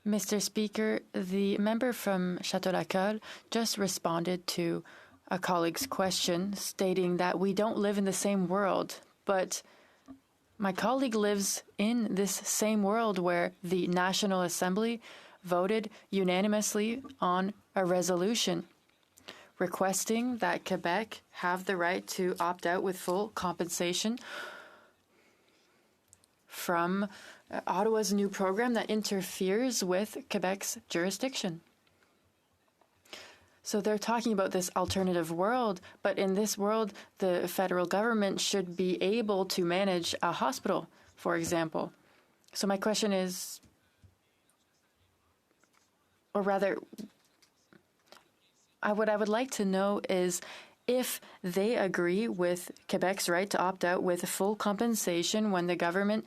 Mr. Speaker, the member from Château-Lacolle just responded to a colleague's question, stating that we don't live in the same world. But my colleague lives in this same world where the National Assembly voted unanimously on a resolution requesting that Quebec have the right to opt out with full compensation from Ottawa's new program that interferes with Quebec's jurisdiction. So they're talking about this alternative world, but in this world, the federal government should be able to manage a hospital, for example. So my question is, or rather, what I would like to know is if they agree with Quebec's right to opt out with full compensation when the government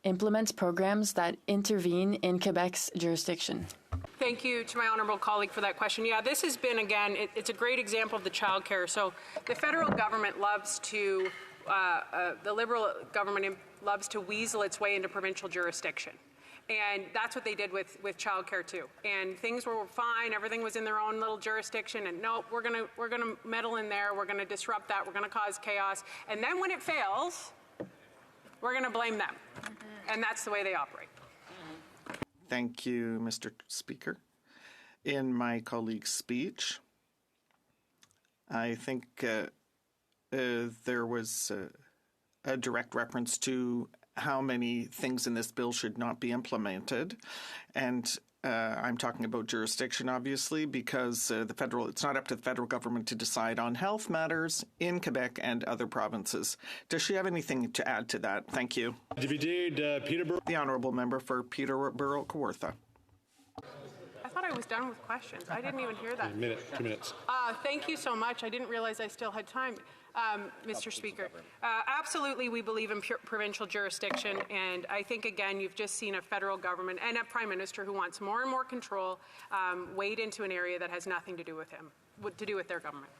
implements programs that intervene in Quebec's jurisdiction. Thank you to my honourable colleague for that question. Yeah, this has been, again, it's a great example of the childcare. So the federal government loves to, the Liberal government loves to weasel its way into provincial jurisdiction. And that's what they did with childcare too. And things were fine, everything was in their own little jurisdiction, and nope, we're gonna meddle in there, we're gonna disrupt that, we're gonna cause chaos. And then when it fails, we're gonna blame them. And that's the way they operate. Thank you, Mr. Speaker. In my colleague's speech, I think there was a direct reference to how many things in this bill should not be implemented. And I'm talking about jurisdiction, obviously, because it's not up to the federal government to decide on health matters in Quebec and other provinces. Does she have anything to add to that? Thank you. Peterborough. The honourable member for Peterborough-Kawartha. I thought I was done with questions. I didn't even hear that. 2 minutes. Thank you so much. I didn't realize I still had time. Mr. Speaker, absolutely we believe in provincial jurisdiction, and I think, again, you've just seen a federal government and a prime minister who wants more and more control wade into an area that has nothing to do with him, to do with their government.